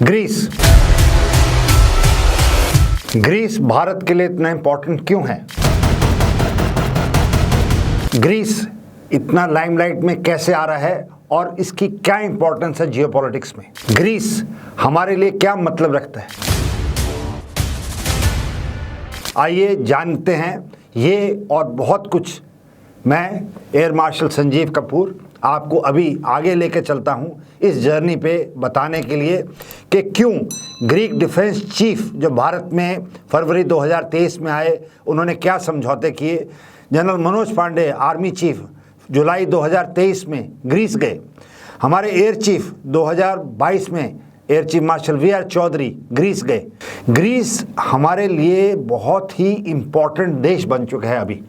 Greece Greece Bharat के लिए इतना इंपॉर्टेंट क्यों है? ग्रीस इतना लाइमलाइट में कैसे आ रहा है और इसकी क्या इंपॉर्टेंस है जियोपॉलिटिक्स में? ग्रीस हमारे लिए क्या मतलब रखता है? आइए जानते हैं ये और बहुत कुछ। मैं एयर मार्शल संजीव कपूर आपको अभी आगे लेके चलता हूं इस जर्नी पे बताने के लिए कि क्यों ग्रीक डिफेंस चीफ जो भारत में फरवरी 2023 में आए, उन्होंने क्या समझौते किए। General Manoj Pande army chief जुलाई 2023 में ग्रीस गए। हमारे एयर चीफ 2022 में air chief marshal V R. Chaudhari Greece गए। ग्रीस हमारे लिए बहुत ही इम्पोर्टेंट देश बन चुका है। अभी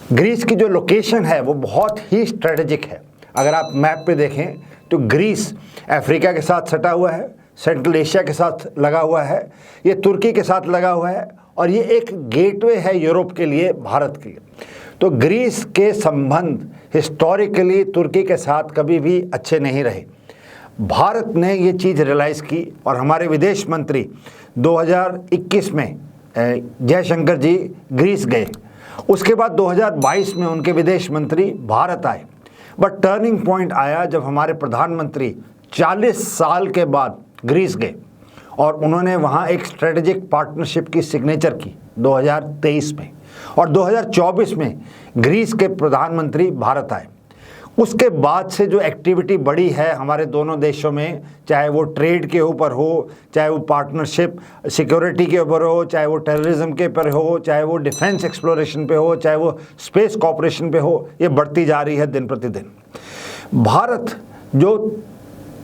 ग्रीस की जो लोकेशन है वो बहुत ही स्ट्रेटेजिक है। अगर आप मैप पे देखें तो ग्रीस अफ्रीका के साथ सटा हुआ है, सेंट्रल एशिया के साथ लगा हुआ है, ये तुर्की के साथ लगा हुआ है और ये एक गेटवे है यूरोप के लिए, भारत के लिए। तो ग्रीस के संबंध हिस्टोरिकली तुर्की के साथ कभी भी अच्छे नहीं रहे। भारत ने ये चीज़ रियलाइज़ की और हमारे विदेश मंत्री 2021 में जयशंकर जी ग्रीस गए। उसके बाद 2022 में उनके विदेश मंत्री भारत आए। बट टर्निंग पॉइंट आया जब हमारे प्रधानमंत्री 40 साल के बाद ग्रीस गए और उन्होंने वहाँ एक स्ट्रेटेजिक पार्टनरशिप की सिग्नेचर की 2023 में, और 2024 में ग्रीस के प्रधानमंत्री भारत आए। उसके बाद से जो एक्टिविटी बढ़ी है हमारे दोनों देशों में, चाहे वो ट्रेड के ऊपर हो, चाहे वो पार्टनरशिप सिक्योरिटी के ऊपर हो, चाहे वो टेररिज्म के ऊपर हो, चाहे वो डिफेंस एक्सप्लोरेशन पे हो, चाहे वो स्पेस कॉपरेशन पे हो, ये बढ़ती जा रही है दिन प्रतिदिन। भारत जो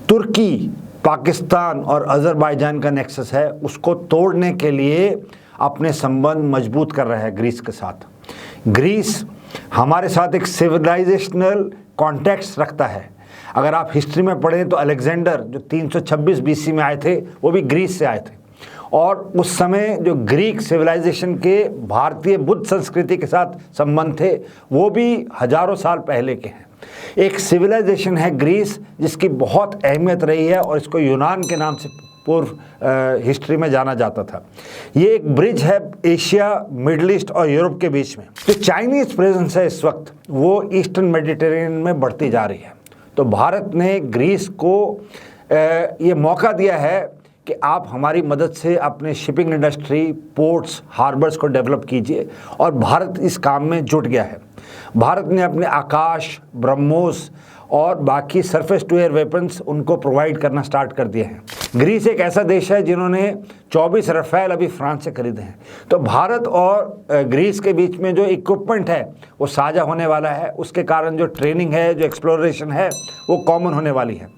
तुर्की, पाकिस्तान और अजरबैजान का नेक्सस है उसको तोड़ने के लिए अपने संबंध मजबूत कर रहा है ग्रीस के साथ। ग्रीस हमारे साथ एक सिविलाइजेशनल कॉन्टेक्स्ट रखता है। अगर आप हिस्ट्री में पढ़ें तो अलेक्जेंडर जो 326 बीसी में आए थे वो भी ग्रीस से आए थे, और उस समय जो ग्रीक सिविलाइजेशन के भारतीय बुद्ध संस्कृति के साथ संबंध थे वो भी हजारों साल पहले के हैं। एक सिविलाइजेशन है ग्रीस जिसकी बहुत अहमियत रही है और इसको यूनान के नाम से पूर्व हिस्ट्री में जाना जाता था। ये एक ब्रिज है एशिया, मिडिल ईस्ट और यूरोप के बीच में। जो चाइनीज प्रेजेंस है इस वक्त वो ईस्टर्न मेडिटेरेनियन में बढ़ती जा रही है। तो भारत ने ग्रीस को ये मौका दिया है कि आप हमारी मदद से अपने शिपिंग इंडस्ट्री, पोर्ट्स, हार्बर्स को डेवलप कीजिए, और भारत इस काम में जुट गया है। भारत ने अपने आकाश, ब्रह्मोस और बाकी सरफेस टू एयर वेपन्स उनको प्रोवाइड करना स्टार्ट कर दिए हैं। ग्रीस एक ऐसा देश है जिन्होंने 24 रफेल अभी फ्रांस से खरीदे हैं। तो भारत और ग्रीस के बीच में जो इक्विपमेंट है वो साझा होने वाला है। उसके कारण जो ट्रेनिंग है, जो एक्सप्लोरेशन है वो कॉमन होने वाली है।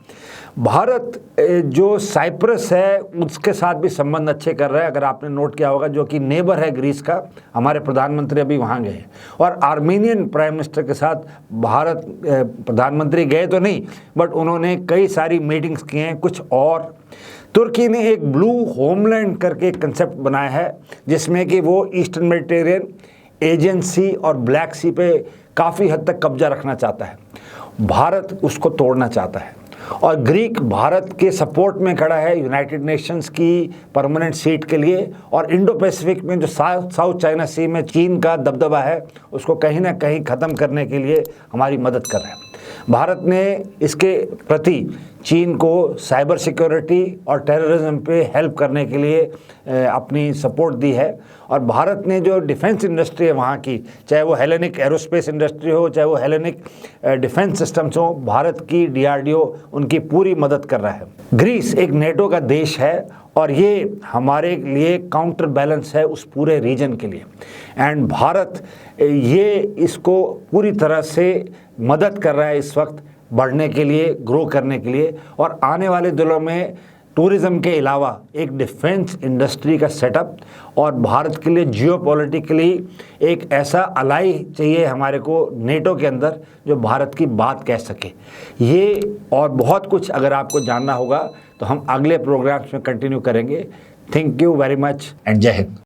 भारत जो साइप्रस है उसके साथ भी संबंध अच्छे कर रहा है। अगर आपने नोट किया होगा, जो कि नेबर है ग्रीस का, हमारे प्रधानमंत्री अभी वहाँ गए हैं। और आर्मीनियन प्राइम मिनिस्टर के साथ भारत प्रधानमंत्री गए तो नहीं, बट उन्होंने कई सारी मीटिंग्स किए हैं। कुछ और तुर्की ने एक ब्लू होमलैंड करके एक कंसेप्ट बनाया है जिसमें कि वो ईस्टर्न मेडिटेरियन, एजियन सी और ब्लैक सी पे काफ़ी हद तक कब्जा रखना चाहता है। भारत उसको तोड़ना चाहता है और ग्रीक भारत के सपोर्ट में खड़ा है यूनाइटेड नेशंस की परमानेंट सीट के लिए। और इंडो पैसिफिक में जो साउथ चाइना सी में चीन का दबदबा है उसको कहीं ना कहीं ख़त्म करने के लिए हमारी मदद कर रहा है। भारत ने इसके प्रति चीन को साइबर सिक्योरिटी और टेररिज्म पे हेल्प करने के लिए अपनी सपोर्ट दी है। और भारत ने जो डिफेंस इंडस्ट्री है वहाँ की, चाहे वो हेलेनिक एरोस्पेस इंडस्ट्री हो, चाहे वो हेलेनिक डिफेंस सिस्टम्स हो, भारत की DRDO उनकी पूरी मदद कर रहा है। ग्रीस एक नेटो का देश है और ये हमारे लिए काउंटर बैलेंस है उस पूरे रीजन के लिए। एंड भारत ये इसको पूरी तरह से मदद कर रहा है इस वक्त बढ़ने के लिए, ग्रो करने के लिए। और आने वाले दिनों में टूरिज़्म के अलावा एक डिफेंस इंडस्ट्री का सेटअप, और भारत के लिए जियोपॉलिटिकली एक ऐसा अलाई चाहिए हमारे को नेटो के अंदर जो भारत की बात कह सके। ये और बहुत कुछ अगर आपको जानना होगा तो हम अगले प्रोग्राम्स में कंटिन्यू करेंगे। Thank you very much and जय हिंद।